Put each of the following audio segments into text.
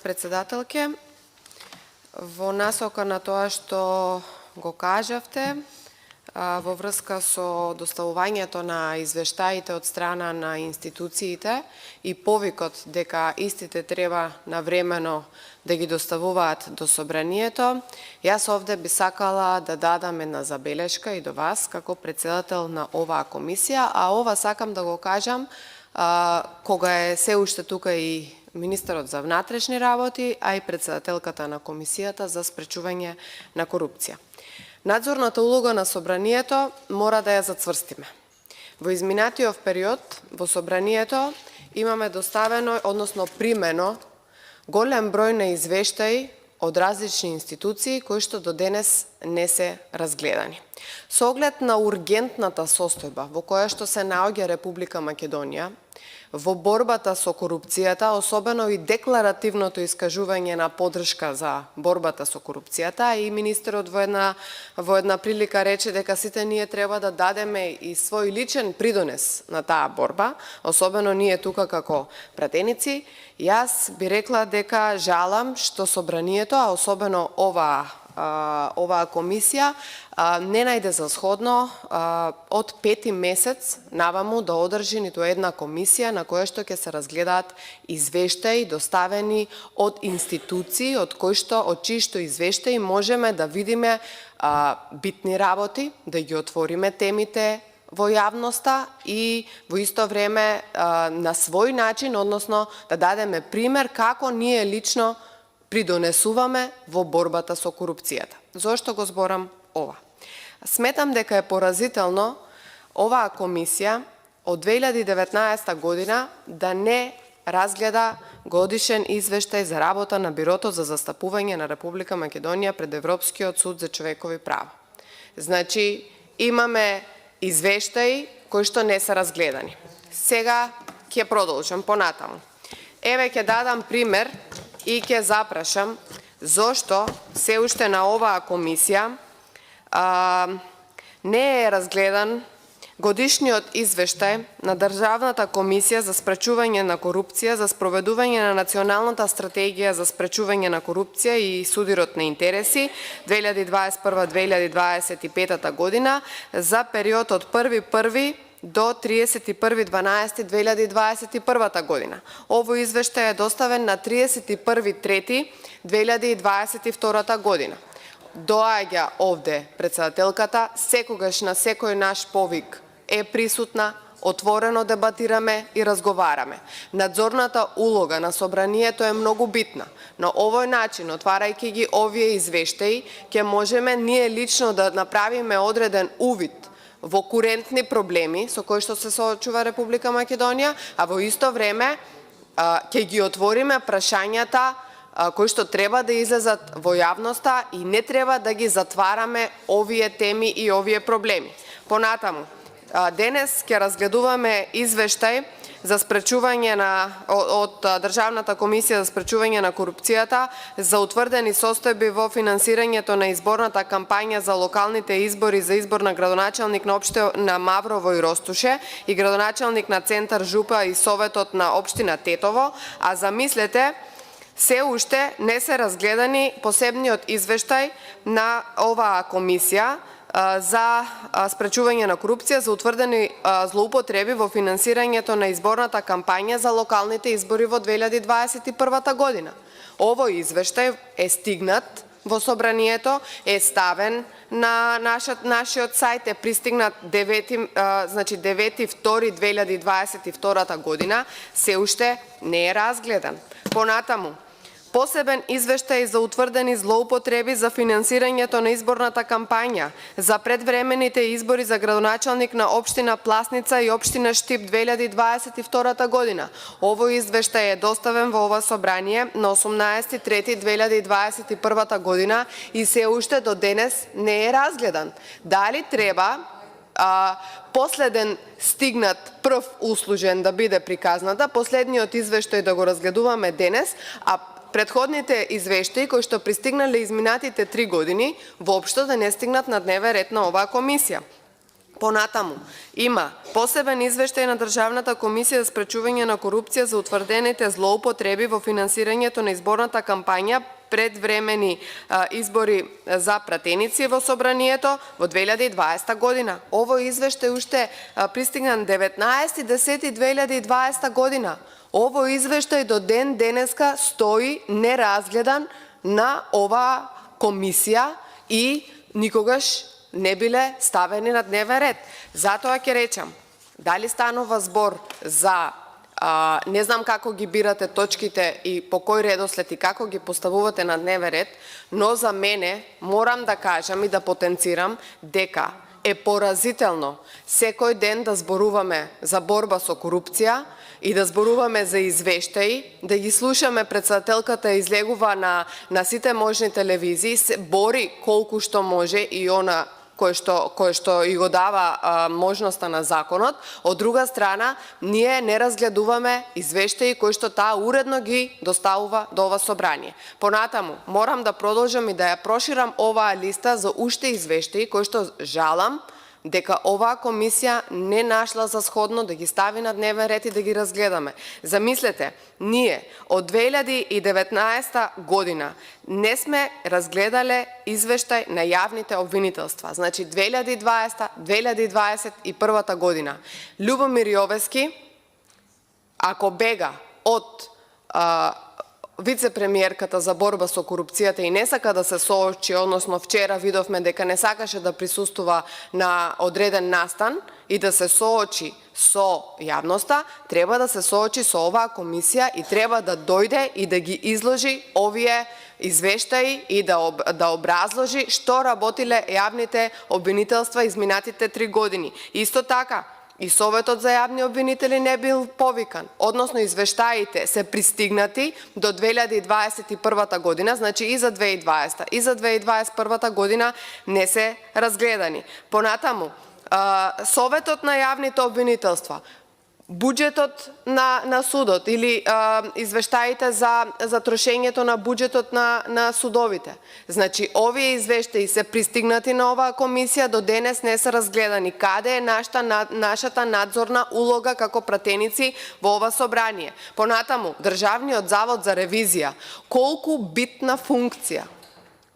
председателке. Во насока на тоа што го кажавте, во врска со доставувањето на извештаите од страна на институциите и повикот дека истите треба навремено да ги доставуваат до собранието, јас овде би сакала да дадам една забелешка и до вас како председател на оваа комисија, а ова сакам да го кажам кога е се уште тука и министерот за внатрешни работи, а и председателката на комисијата за спречување на корупција. Надзорната улога на собранието мора да ја зацврстиме. Во изминатиот период во собранието имаме доставено, односно примено, голем број на извештаи од различни институции кои што до денес не се разгледани. Со оглед на ургентната состојба во која што се наоѓа Република Македонија, во борбата со корупцијата, особено и декларативното искажување на поддршка за борбата со корупцијата, и министерот во една прилика рече дека сите ние треба да дадеме и свој личен придонес на таа борба, особено ние тука како пратеници. Јас би рекла дека жалам што собранието, а особено оваа комисија, не најде за сходно од 5 месец наваму да одржи ниту една комисија на која што ќе се разгледаат извештаи доставени од институции од чии што извештаи можеме да видиме битни работи, да ги отвориме темите во јавноста и во исто време на свој начин, односно да дадеме пример како ние лично придонесуваме во борбата со корупцијата. Зошто го зборам ова? Сметам дека е поразително оваа комисија од 2019 година да не разгледа годишен извештај за работа на Бирото за застапување на Република Македонија пред Европскиот суд за човекови права. Значи, имаме извештаи кои што не се разгледани. Сега ќе продолжам понатаму. Еве ќе дадам пример и ќе запрашам зошто се уште на оваа комисија не е разгледан годишниот извештај на Државната комисија за спречување на корупција за спроведување на Националната стратегија за спречување на корупција и судирот на интереси 2021-2025 година за период од 1.1. до 31.12.2021 година. Овој извештај е доставен на 31.3.2022 година. Доаѓа овде председателката, секогаш на секој наш повик е присутна, отворено дебатираме и разговараме. Надзорната улога на собранието е многу битна. На овој начин, отварајќи ги овие извештаи, ќе можеме ние лично да направиме одреден увид во курентни проблеми со кои што се соочува Република Македонија, а во исто време ќе ги отвориме прашањата кои што треба да излезат во јавноста и не треба да ги затвараме овие теми и овие проблеми. Понатаму, денес ќе разгледуваме извештај за спречување од Државната комисија за спречување на корупцијата за утврдени состојби во финансирањето на изборната кампања за локалните избори за избор на градоначалник на општина Маврово и Ростуше и градоначалник на Центар Жупа и Советот на општина Тетово, а замислете, се уште не се разгледани посебниот извештај на оваа комисија за спречување на корупција за утврдени злоупотреби во финансирањето на изборната кампања за локалните избори во 2021 година. Овој извештај е стигнат во собранието, е ставен на нашиот сајт, е пристигнат 9.2.2022 година, се уште не е разгледан. Понатаму, посебен извештај за утврдени злоупотреби за финансирањето на изборната кампања за предвремените избори за градоначалник на општина Пласница и општина Штип 2022 година. Овој извештај е доставен во ова собрание на 18.3.2021 година и се уште до денес не е разгледан. Дали треба последен стигнат прв услужен да биде приказната, последниот извештај да го разгледуваме денес, а предходните извештаи кои што пристигнале изминатите 3 години воопшто да не стигнат на дневен ред на оваа комисија. Понатаму, има посебен извештај на Државната комисија за спречување на корупција за утврдените злоупотреби во финансирањето на изборната кампања предвремени избори за пратеници во собранието во 2020 година. Овој извештај уште пристигна 19.10.2020 година. Овој извештај до ден денеска стои неразгледан на оваа комисија и никогаш не биле ставени на дневен ред. Затоа ќе речам, дали станува збор за не знам како ги бирате точките и по кој редослед и како ги поставувате на дневен ред, но за мене морам да кажам и да потенцирам дека е поразително секој ден да зборуваме за борба со корупција и да зборуваме за извештаи, да ги слушаме председателката излегува на сите можни телевизии, се бори колку што може и она кој што и го дава можноста на законот. Од друга страна, ние не разгледуваме извештаи кои што таа уредно ги доставува до ова собрание. Понатаму, морам да продолжам и да ја проширам оваа листа за уште извештаи кои што жалам дека оваа комисија не нашла за сходно да ги стави на дневен ред и да ги разгледаме. Замислете, ние од 2019 година не сме разгледале извештај на јавните обвинителства. Значи 2020-2021 година. Љубомир Јовески, ако бега од вице-премиерката за борба со корупцијата и не сака да се соочи, односно вчера видовме дека не сакаше да присуствува на одреден настан и да се соочи со јавноста, треба да се соочи со оваа комисија и треба да дојде и да ги изложи овие извештаи и да образложи што работиле јавните обвинителства изминатите 3 години. Исто така, и Советот за јавни обвинители не бил повикан, односно извештаите се пристигнати до 2021 година, значи и за 2020 и за 2021 година не се разгледани. Понатаму, Советот на јавните обвинителства, буџетот на судот или извештаите за трошењето на буџетот на судовите. Значи, овие извештаи се пристигнати на оваа комисија, до денес не се разгледани. Каде е нашата надзорна улога како пратеници во ова собрание? Понатаму, Државниот завод за ревизија, колку битна функција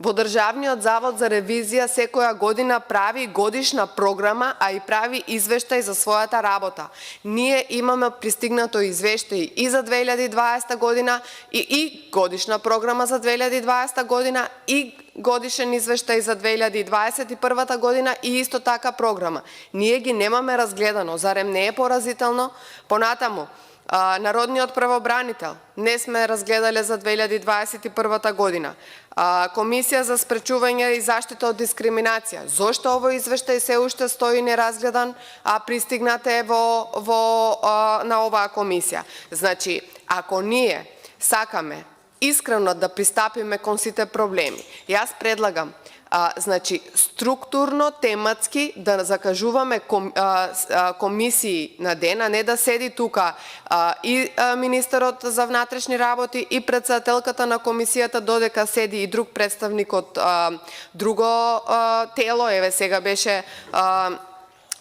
во Државниот завод за ревизија секоја година прави годишна програма, а и прави извештај за својата работа. Ние имаме пристигнато извештај и за 2020 година и годишна програма за 2020 година и годишен извештај за 2021 година и исто така програма. Ние ги немаме разгледано, зарем не е поразително? Понатаму, Народниот правобранител не сме разгледале за 2021 година. Комисија за спречување и заштита од дискриминација. Зошто овој извештај се уште стои неразгледан, а пристигнате на оваа комисија? Значи, ако ние сакаме искрено да пристапиме кон сите проблеми, јас предлагам значи, структурно, тематски да закажуваме комисии на ден, а не да седи тука и министерот за внатрешни работи и председателката на комисијата, додека седи и друг представник од друго тело, еве сега беше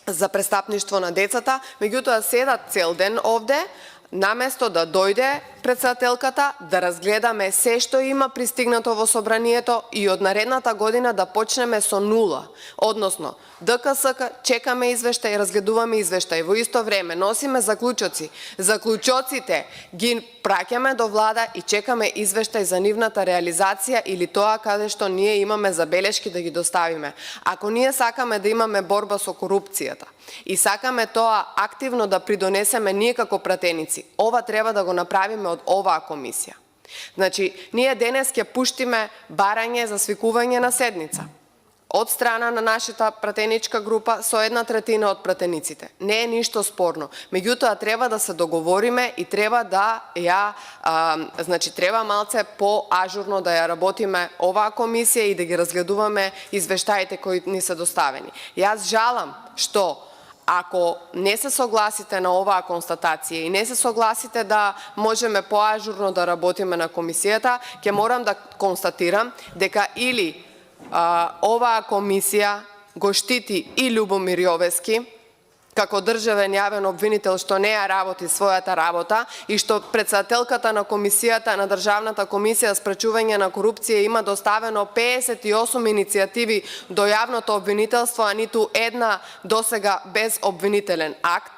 за престапништво на децата, меѓутоа седат цел ден овде, наместо да дојде председателката, да разгледаме се што има пристигнато во собранието и од наредната година да почнеме со нула. Односно, ДКСК чекаме извештај, разгледуваме извештај, во исто време носиме заклучоци. Заклучоците ги праќаме до влада и чекаме извештај за нивната реализација или тоа каде што ние имаме забелешки да ги доставиме. Ако ние сакаме да имаме борба со корупцијата и сакаме тоа активно да придонесеме ние како пратеници, ова треба да го направиме од оваа комисија. Значи, ние денес ќе пуштиме барање за свикување на седница од страна на нашата пратеничка група со 1/3 од пратениците. Не е ништо спорно. Меѓутоа, треба да се договориме и треба да значи, треба малце по-ажурно да ја работиме оваа комисија и да ги разгледуваме извештаите кои ни се доставени. Јас жалам што ако не се согласите на оваа констатација и не се согласите да можеме поажурно да работиме на комисијата, ќе морам да констатирам дека или оваа комисија го штити и Љубомир Јовески, како државен јавен обвинител што не ја работи својата работа и што председателката на комисијата, на Државната комисија за спречување на корупција има доставено 58 иницијативи до јавното обвинителство, а ниту една досега без обвинителен акт.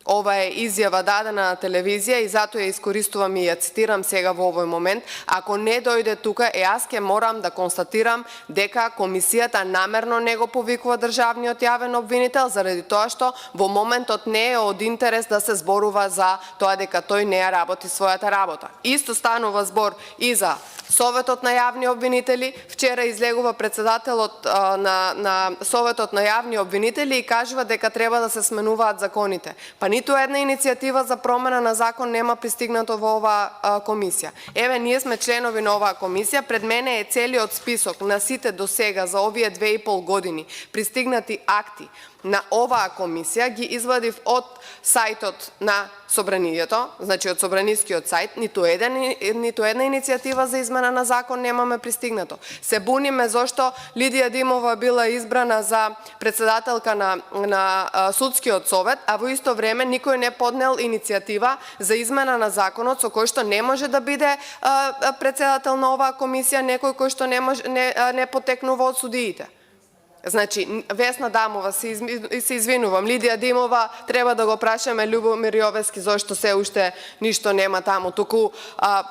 Ова е изјава дадена на телевизија и затоа ја искористувам и ја цитирам сега во овој момент. Ако не дојде тука, јас ќе морам да констатирам дека комисијата намерно не го повикува државниот јавен обвинител, заради тоа што во моментот не е од интерес да се зборува за тоа дека тој не ја работи својата работа. Исто станува збор и за Советот на јавни обвинители. Вчера излегува председателот на Советот на јавни обвинители и кажува дека треба да се сменуваат законите. Па ниту една иницијатива за промена на закон нема пристигнато во оваа комисија. Еве, ние сме членови на оваа комисија, пред мене е целиот список на сите до сега за овие 2,5 години пристигнати акти на оваа комисија, ги извадив од сајтот на Собранието, значи од Собранискиот сајт, ниту една иницијатива за измена на закон немаме пристигнато. Се буниме зашто Лидија Димова била избрана за председателка на Судскиот совет, а во исто време никој не поднел иницијатива за измена на законот со кој што не може да биде председател на оваа комисија некој кој што не потекнува од судиите. Значи, Весна Дамова, се извинувам, Лидија Димова, треба да го прашаме Љубомир Јовески зашто се уште ништо нема таму. Туку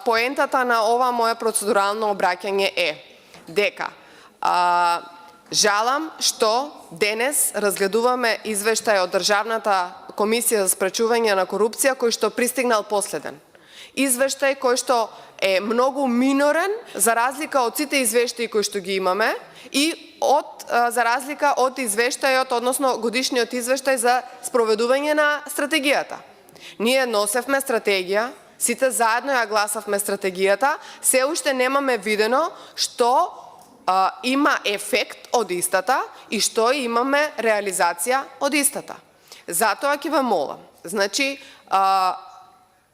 поентата на ова мое процедурално обраќање е дека жалам што денес разгледуваме извештај од Државната комисија за спречување на корупција кој што пристигнал последен. Извештај кој што е многу минорен за разлика од сите извештаи кои што ги имаме и за разлика од извештајот, односно годишниот извештај за спроведување на стратегијата. Ние носевме стратегија, сите заедно ја гласавме стратегијата, се уште немаме видено што има ефект од истата и што имаме реализација од истата. Затоа ќе ве молам, значи,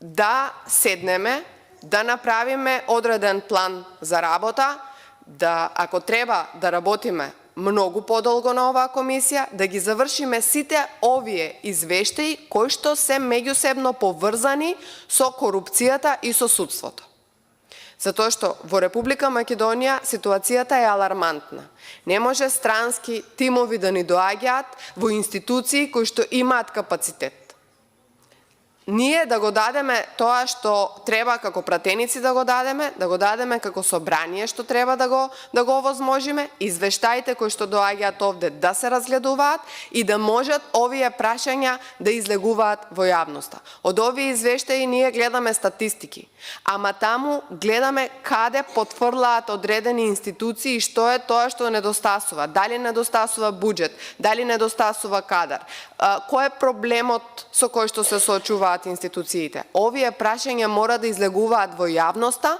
да седнеме, да направиме одреден план за работа, да, ако треба да работиме многу подолго на оваа комисија, да ги завршиме сите овие извештаи кои што се меѓусебно поврзани со корупцијата и со судството. Затоа што во Република Македонија ситуацијата е алармантна. Не може странски тимови да ни доаѓаат во институции кои што имаат капацитет. Ние да го дадеме тоа што треба како пратеници да го дадеме како собрание што треба да го овозможиме, извештаите кои што доаѓаат овде да се разгледуваат и да можат овие прашања да излегуваат во јавноста. Од овие извештаи ние гледаме статистики, ама таму гледаме каде потврлаат одредени институции и што е тоа што недостасува. Дали недостасува буџет, дали недостасува кадар, кој е проблемот со кој што се соочуваат институциите. Овие прашања мора да излегуваат во јавноста,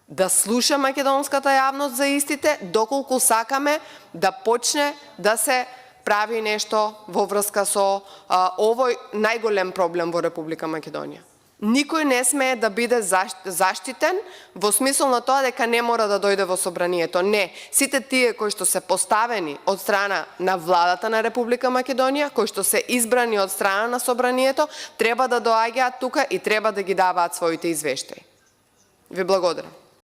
да слуша македонската јавност за истите, доколку сакаме да почне да се прави нешто во врска со овој најголем проблем во Република Македонија. Никој не смее да биде заштитен во смисол на тоа дека не мора да дојде во собранието. Не, сите тие кои што се поставени од страна на владата на Република Македонија, кои што се избрани од страна на собранието, треба да доаѓаат тука и треба да ги даваат своите извештаи. Ви благодарам.